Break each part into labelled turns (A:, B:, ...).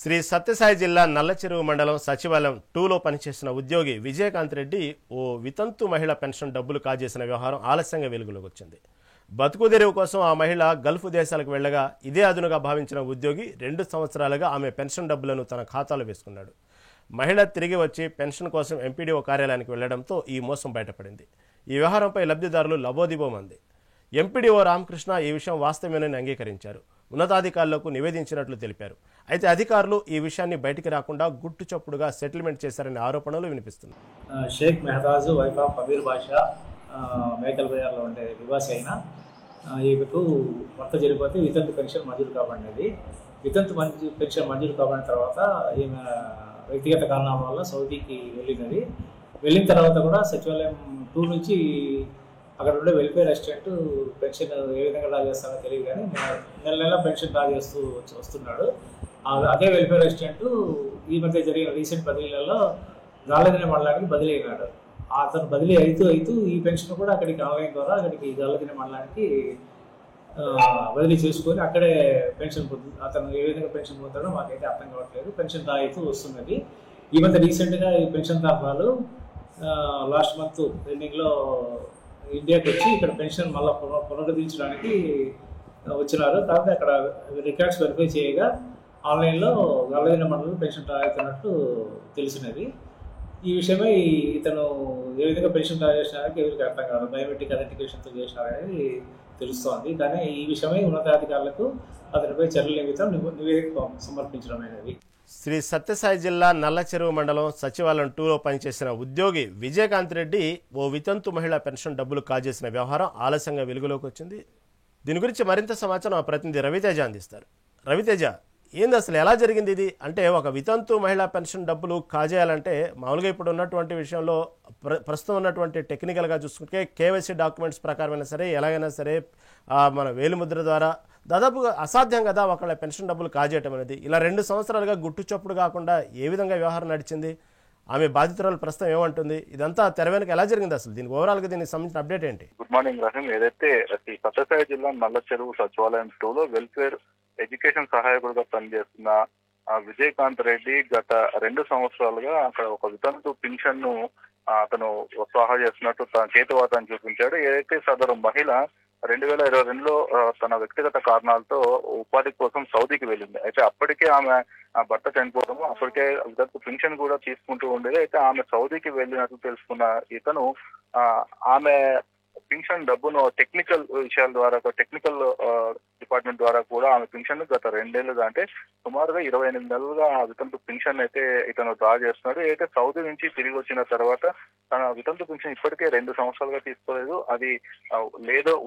A: శ్రీ సత్యసాయి జిల్లా నల్లచెరువు మండలం సచివాలయం 2లో పనిచేసిన ఉద్యోగి విజయకాంత్ రెడ్డి ఓ వితంతు మహిళ పెన్షన్ డబ్బులు కాజేసిన వ్యవహారం ఆలస్యంగా వెలుగులోకి వచ్చింది. బతుకుదెరువు కోసం ఆ మహిళ గల్ఫ్ దేశాలకు వెళ్లగా ఇదే అదునుగా భావించిన ఉద్యోగి 2 సంవత్సరాలుగా ఆమె పెన్షన్ డబ్బులను తన ఖాతాలో వేసుకున్నాడు. మహిళ తిరిగి వచ్చి పెన్షన్ కోసం ఎంపీడీఓ కార్యాలయానికి వెళ్లడంతో ఈ మోసం బయటపడింది. ఈ వ్యవహారంపై లబ్ధిదారులు లబోదిబోమంది. ఎంపీడీఓ రామకృష్ణ ఈ విషయం వాస్తవమేనని అంగీకరించారు. ఉన్నతాధికారులకు నివేదించినట్లు తెలిపారు. అయితే అధికారులు ఈ విషయాన్ని బయటికి రాకుండా గుట్టు చప్పుడుగా సెటిల్మెంట్ చేశారనే ఆరోపణలు వినిపిస్తున్నాయి.
B: షేక్ మెహతాజ్ వైఫ్ ఆఫ్ అమీర్ బాషా మేకల్ బజార్లో ఉండే నివాసి అయిన ఈమెకు భర్త జరిగిపోతే వితంతు పెన్షన్ మంజూరు కాబడినది. వితంతు పెన్షన్ మంజూరు కాబడిన తర్వాత ఈమె వ్యక్తిగత కారణాల వల్ల సౌదీకి వెళ్ళినది. వెళ్ళిన తర్వాత కూడా సచివాలయం 2 నుంచి అక్కడ ఉండే వెల్ఫేర్ అసిస్టెంట్ పెన్షన్ ఏ విధంగా డ్రా చేస్తారో తెలియదు, కానీ నెల నెల పెన్షన్ డ్రా చేస్తూ వస్తున్నాడు. అదే వెల్ఫేర్ అసిస్టెంట్ ఈ మధ్య జరిగిన రీసెంట్ బదిలీలలో గాళ్ళదిన మండలానికి బదిలీ అయినాడు. అతను బదిలీ అవుతూ ఈ పెన్షన్ కూడా అక్కడికి ఆన్లైన్ ద్వారా అక్కడికి గాళ్ళదిన మండలానికి బదిలీ చేసుకొని అక్కడే పెన్షన్ అతను ఏ విధంగా పెన్షన్ పొందాడో మాకైతే అర్థం కావట్లేదు. పెన్షన్ డ్రా అవుతూ వస్తున్నది. ఈ మధ్య రీసెంట్గా ఈ పెన్షన్ దాఖలాలు లాస్ట్ మంత్ ఎండింగ్లో ఇండియాకి వచ్చి ఇక్కడ పెన్షన్ మళ్ళీ పునరుద్ధరించడానికి వచ్చినారు. కాబట్టి అక్కడ రికార్డ్స్ వెరిఫై చేయగా ఆన్లైన్లో గల్లదిన మండలంలో పెన్షన్ డ్రా అవుతున్నట్టు తెలిసినది. ఈ విషయమై ఇతను ఏ విధంగా పెన్షన్ డ్రా చేసినారని ఎవరికి అర్థం కాదు, బయోమెట్రిక్ ఐడెంటిఫికేషన్తో చేసినారనేది తెలుస్తోంది. కానీ ఈ విషయమై ఉన్నతాధికారులకు అతనిపై చర్యల నిమిత్తం నివేదిక సమర్పించడమైనది.
A: శ్రీ సత్యసాయి జిల్లా నల్లచెరువు మండలం సచివాలయం 2లో పనిచేసిన ఉద్యోగి విజయకాంత్ రెడ్డి ఓ వితంతు మహిళ పెన్షన్ డబ్బులు కాజేసిన వ్యవహారం ఆలస్యంగా వెలుగులోకి వచ్చింది. దీని గురించి మరింత సమాచారం ఆ ప్రతినిధి రవితేజ అందిస్తారు. రవితేజ, ఏంది అసలు ఎలా జరిగింది ఇది? అంటే ఒక వితంతు మహిళా పెన్షన్ డబ్బులు కాజేయాలంటే మామూలుగా ఇప్పుడు ఉన్నటువంటి విషయంలో ప్రస్తుతం ఉన్నటువంటి టెక్నికల్గా చూసుకుంటే కేవైసీ డాక్యుమెంట్స్ ప్రకారమైనా సరే ఎలాగైనా సరే మన వేలిముద్ర ద్వారా దాదాపుగా అసాధ్యం కదా ఒకళ్ళ పెన్షన్ డబ్బులు కాజేయటం అనేది. ఇలా 2 సంవత్సరాలుగా గుట్టు చప్పుడు కాకుండా ఏ విధంగా వ్యవహారం నడిచింది? ఆమె బాధితురాలు ప్రస్తుతం ఏమంటుంది? ఇదంతా తెర వెనుక ఎలా జరిగింది? అసలు దీనికి ఓవరాల్గా దీనికి సంబంధించిన అప్డేట్ ఏంటి?
C: Good morning Rahim. ఏదైతే సత్యసాయి జిల్లా నల్లచెరువు సచివాలయం 2లో వెల్ఫేర్ ఎడ్యుకేషన్ సహాయకుడిగా పనిచేస్తున్న విజయకాంత్ రెడ్డి గత 2 సంవత్సరాలుగా అక్కడ ఒక వితంతు పింఛన్ ను అతను స్వాహా చేస్తున్నట్టు తన చేతివాతాన్ని చూపించాడు. ఏదైతే సదరు మహిళ 2022లో తన వ్యక్తిగత కారణాలతో ఉపాధి కోసం సౌదీకి వెళ్ళింది. అయితే అప్పటికే ఆమె భర్త చనిపోవడము, అప్పటికే వితంతు పింఛన్ కూడా తీసుకుంటూ ఉండేది. అయితే ఆమె సౌదీకి వెళ్ళినట్టు తెలుసుకున్న ఇతను ఆమె పింఛన్ డబ్బును టెక్నికల్ విషయాల ద్వారా టెక్నికల్ డిపార్ట్మెంట్ ద్వారా కూడా ఆమె పింఛన్ గత 2 ఏళ్ళుగా అంటే సుమారుగా 28 నెలలుగా ఆ వితంతు పింఛన్ అయితే ఇతను డ్రా చేస్తున్నాడు. అయితే సౌదీ నుంచి తిరిగి వచ్చిన తర్వాత తన వితంతు పింఛన్ ఇప్పటికే 2 సంవత్సరాలుగా తీసుకోలేదు. అది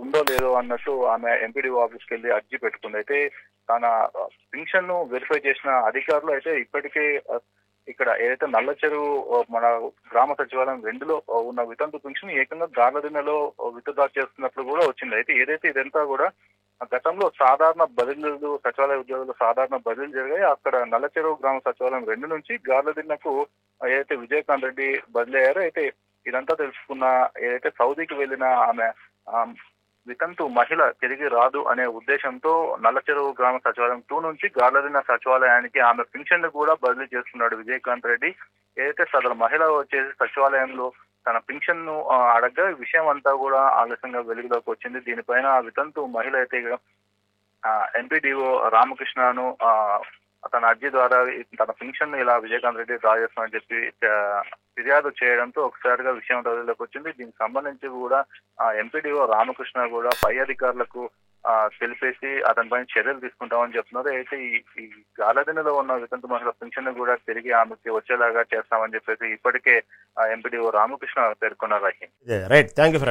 C: ఉందో లేదో అన్నట్టు ఆమె ఎంపీడీఓ ఆఫీస్కి వెళ్ళి అర్జీ పెట్టుకుంది. అయితే తన పింఛన్ ను వెరిఫై చేసిన అధికారులు అయితే ఇప్పటికే ఇక్కడ ఏదైతే నల్లచెరువు మన గ్రామ సచివాలయం 2లో ఉన్న వితంతు పింఛన్ ఏకంగా గార్లదిన్నెలో విత్డ్రా చేస్తున్నట్లు కూడా వచ్చింది. అయితే ఏదైతే ఇదంతా కూడా గతంలో సాధారణ బదిలీలు సచివాలయ ఉద్యోగులు సాధారణ బదిలీలు జరిగాయి. అక్కడ నల్లచెరువు గ్రామ సచివాలయం 2 నుంచి గార్లదిన్నెకు ఏదైతే విజయకాంత్ రెడ్డి బదిలీ అయ్యారో అయితే ఇదంతా తెలుసుకున్న ఏదైతే సౌదీకి వెళ్ళిన ఆమె వితంతు మహిళ తిరిగి రాదు అనే ఉద్దేశంతో నల్లచెరువు గ్రామ సచివాలయం 2 నుంచి గార్లదిన్నె సచివాలయానికి ఆమె పింఛన్ కూడా బదిలీ చేస్తున్నాడు విజయకాంత్ రెడ్డి. ఏదైతే సదరు మహిళ వచ్చేసి సచివాలయంలో తన పింఛన్ ను అడగగా విషయం అంతా కూడా ఆలస్యంగా వెలుగులోకి వచ్చింది. దీనిపైన వితంతు మహిళ అయితే ఎంపీడీఓ రామకృష్ణను తన అర్జీ ద్వారా తన పింఛన్ ఇలా విజయకాంత్ రెడ్డి డ్రా చేస్తామని చెప్పి ఫిర్యాదు చేయడంతో ఒకసారిగా విషయం రోజుల్లోకి వచ్చింది. దీనికి సంబంధించి కూడా ఎంపీడీఓ రామకృష్ణ కూడా పై అధికారులకు తెలిపేసి అతనిపైన చర్యలు తీసుకుంటామని చెప్తున్నారు. అయితే ఈ గార్లదిన్నెలో ఉన్న వితంతు మహిళ పింఛన్ కూడా తిరిగి ఆమెకి వచ్చేలాగా చేస్తామని చెప్పేసి ఇప్పటికే ఎంపీడీఓ రామకృష్ణ పేర్కొన్నారు.
A: Right, thank you.